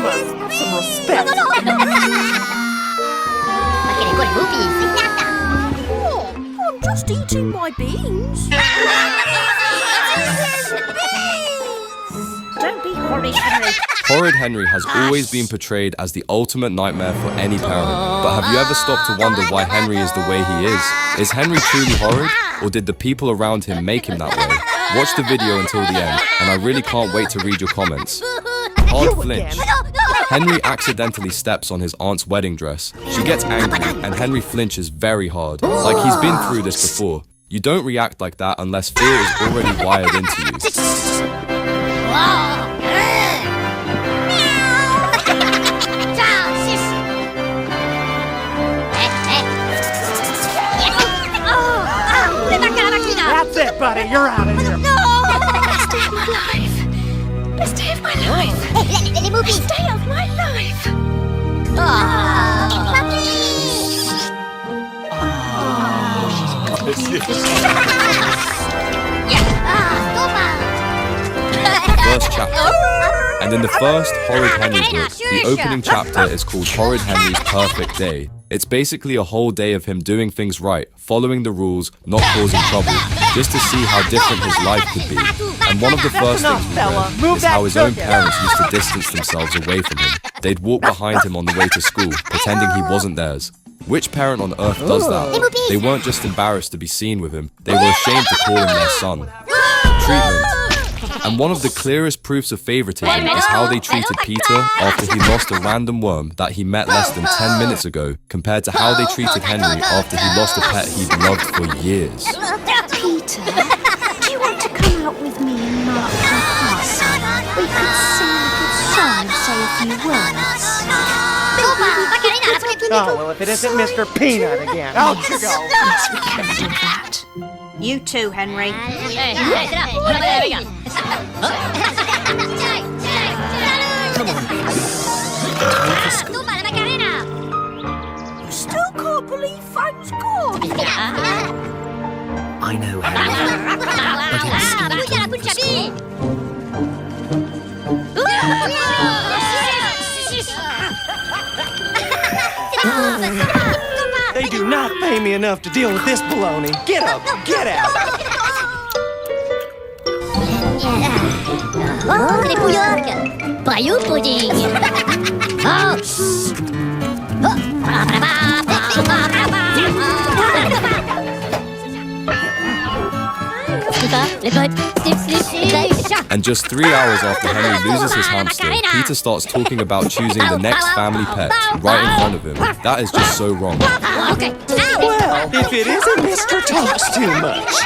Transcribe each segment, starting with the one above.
Have some respect. I'm just eating my beans. Don't be horrid, Henry. Horrid Henry has always been portrayed as the ultimate nightmare for any parent. But have you ever stopped to wonder why Henry is the way he is? Is Henry truly horrid, or did the people around him make him that way? Watch the video until the end, and I really can't wait to read your comments. Hard flinch. Henry accidentally steps on his aunt's wedding dress. She gets angry, and Henry flinches very hard, like he's been through this before. You don't react like that unless fear is already wired into you. That's it, buddy. You're out of here. No! Best day of my life. Best day of my life. Best day of my life. First chapter. And in the first Horrid Henry book, the opening chapter is called Horrid Henry's Perfect Day. It's basically a whole day of him doing things right, following the rules, not causing trouble, just to see how different his life could be. And one of the first things we read is how his own parents used to distance themselves away from him. They'd walk behind him on the way to school, pretending he wasn't theirs. Which parent on earth does that? They weren't just embarrassed to be seen with him, they were ashamed to call him their son. Treatment. And one of the clearest proofs of favoritism is how they treated Peter after he lost a random worm that he met less than 10 minutes ago, compared to how they treated Henry after he lost a pet he'd loved for years. Peter, do you want to come out with me and Mark to the castle? We could sing a good song and say a few words. Oh, well, if it isn't Mr. Peanut again. Out you go. Yes, we can do that. You too, Henry. You still can't believe Fang's gone. I know, Henry, but it's They do not pay me enough to deal with this baloney. Get up, get out. And just 3 hours after Henry loses his hamster, Peter starts talking about choosing the next family pet right in front of him. That is just so wrong. Well, if it isn't Mr. Talks Too Much.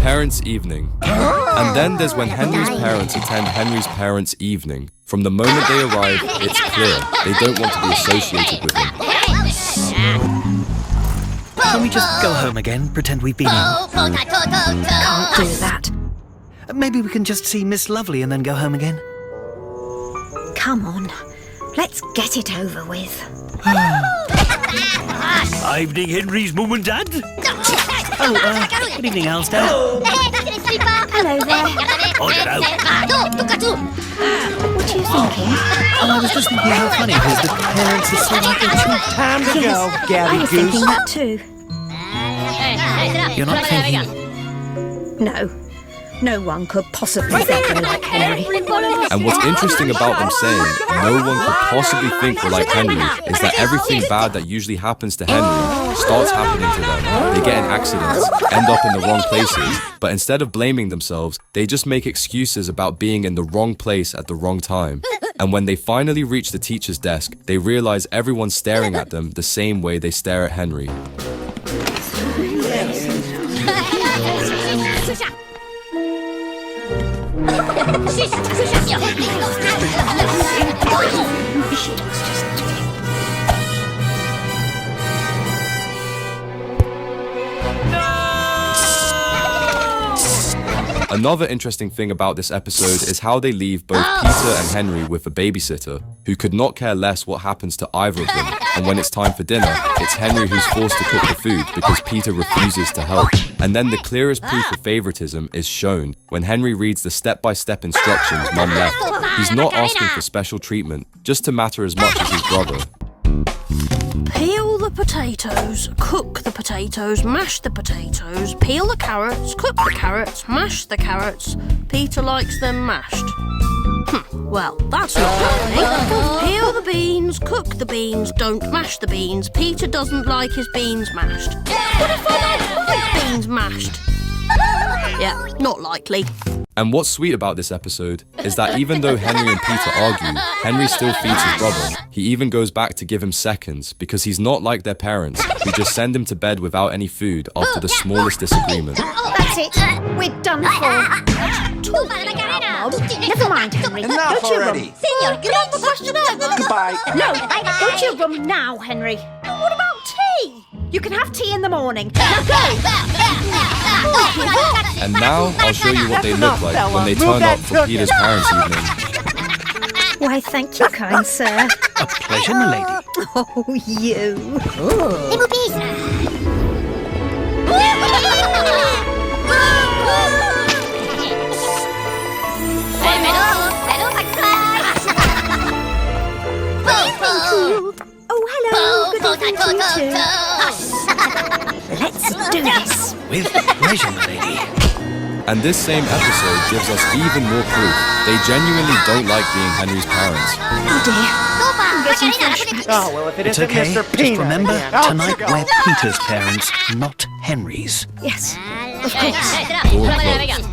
Parents' evening. And then there's when Henry's parents attend Henry's parents' evening. From the moment they arrive, it's clear they don't want to be associated with him. Can we just go home again, pretend we've been in? Can't do that. Maybe we can just see Miss Lovely and then go home again? Come on, let's get it over with. Evening, Henry's mum and dad. Good evening, Alistair. Hello there. Oh, no. What are you thinking? I was just thinking how funny it is that parents are so like their children. Time to go, I Gabby was thinking Goose. that too. You're not thinking... No. No one could possibly think we're like Henry. And what's interesting about them saying no one could possibly think we're like Henry is that everything bad that usually happens to Henry starts happening to them. They get in accidents, end up in the wrong places, but instead of blaming themselves, they just make excuses about being in the wrong place at the wrong time. And when they finally reach the teacher's desk, they realize everyone's staring at them the same way they stare at Henry. A Another interesting thing about this episode is how they leave both Peter and Henry with a babysitter who could not care less what happens to either of them, and when it's time for dinner, it's Henry who's forced to cook the food because Peter refuses to help. And then the clearest proof of favoritism is shown when Henry reads the step-by-step instructions Mum left. He's not asking for special treatment, just to matter as much as his brother. Peel the potatoes, cook the potatoes, mash the potatoes, peel the carrots, cook the carrots, mash the carrots. Peter likes them mashed. Well, that's not happening. Peel the beans, cook the beans, don't mash the beans. Peter doesn't like his beans mashed. What if I don't like beans mashed? Yeah, not likely. And what's sweet about this episode is that even though Henry and Peter argue, Henry still feeds his brother. He even goes back to give him seconds because he's not like their parents who just send him to bed without any food after the smallest disagreement. That's it. We're done for. Never mind, Henry. Enough Go to your already. room. Another question ever. Goodbye. No, go to your room now, Henry. What about tea? You can have tea in the morning. Now go. And now I'll show you what they look like when they turn up for Peter's parents' evening. Why, thank you, kind sir. A pleasure, my lady. Oh, you. Oh, hello. Good evening to you too. Let's do this. With pleasure, my lady. And this same episode gives us even more proof. They genuinely don't like being Henry's parents. Oh dear. I'm getting flashbacks. Oh, well, if it It's isn't okay. Mr. Just Peanut. remember, Oh, tonight God. we're Peter's parents, not Henry's. Yes, of course. Door closed.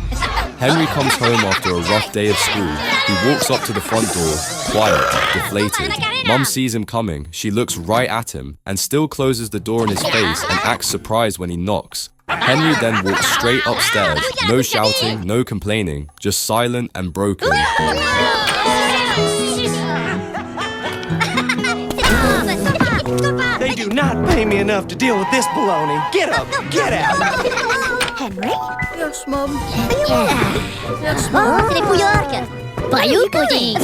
Henry comes home after a rough day of school. He walks up to the front door, quiet, deflated. Mum sees him coming. She looks right at him and still closes the door in his face and acts surprised when he knocks. Henry then walks straight upstairs. No shouting, no complaining, just silent and broken. They do not pay me enough to deal with this baloney. Get up, get out. Henry? Yes, Mum. Yes, Bayou pudding.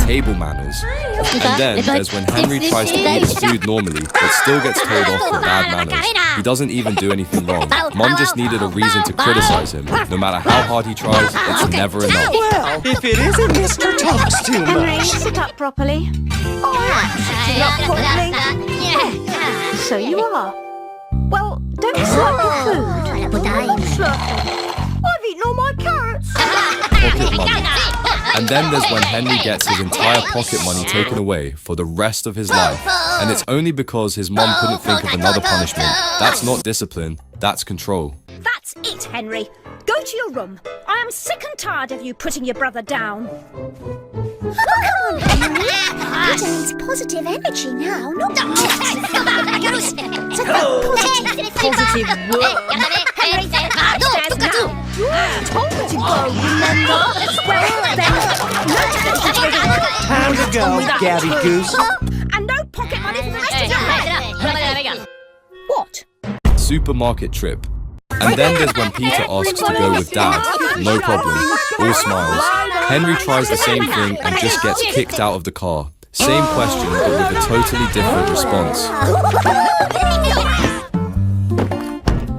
Table manners. And then there's when Henry tries to eat his food normally, but still gets told off for bad manners. He doesn't even do anything wrong. Mum just needed a reason to criticize him. No matter how hard he tries, it's never enough. Well, if it isn't Mr. Talks Too Henry, Much. sit up properly. Sitting up properly. So you are. Well, don't slurp your food. I've eaten all my carrots. Pocket money. And then there's when Henry gets his entire pocket money taken away for the rest of his life. And it's only because his mum couldn't think of another punishment. That's not discipline, that's control. That's it, Henry. Go to your room. I am sick and tired of you putting your brother down. Oh, come on, Henry. Peter needs positive energy now, not negative. So positive work. Henry, upstairs now. Told you to go, remember? Well, then, Time to go, Gabby Goose. and no pocket money for the rest of your life. What? Supermarket trip. And then there's when Peter asks to go with Dad. No problem. All smiles. Henry tries the same thing and just gets kicked out of the car. Same question, but with a totally different response.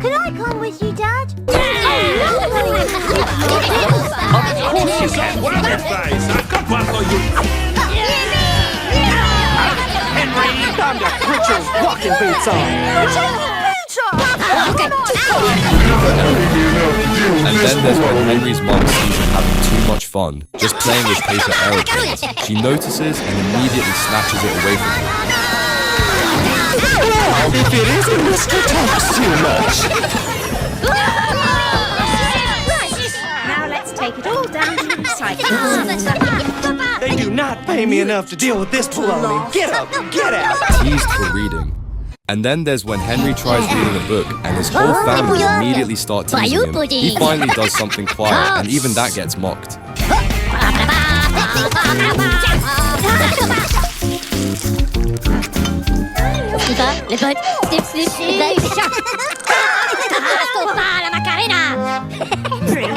Can I come with you, Dad? Of course you can. What other face? I've got one for you. Henry, time to put your walking boots on. And then there's when Henry's mum sees him having too much fun, just playing with paper aeroplanes. She notices and immediately snatches it away from him. Well, if it isn't Mr. Talks Too Much. Now let's take it all down to the recycling centre. They do not pay me enough to deal with this baloney. Get up, get out. Teased for reading. And then there's when Henry tries reading a book and his whole family immediately start teasing him. He finally does something quiet and even that gets mocked. Sniffer, lippert, snip, snip, snip. Stoppa la Macarena!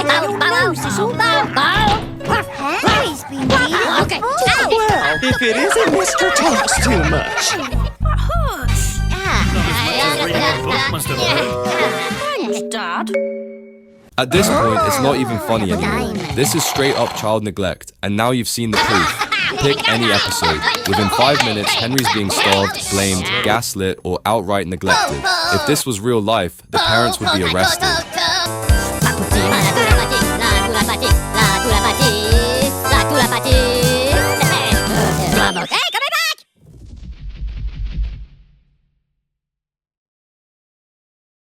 Bow, bow, bow, bow. Harry's been here. Okay. Well, if it isn't Mr. Talks Too Much. That hurts. Must have hurt. Thanks, Dad. At this point, it's not even funny anymore. This is straight up child neglect, and now you've seen the proof. Pick any episode. Within 5 minutes, Henry's being starved, blamed, gaslit, or outright neglected. If this was real life, the parents would be arrested.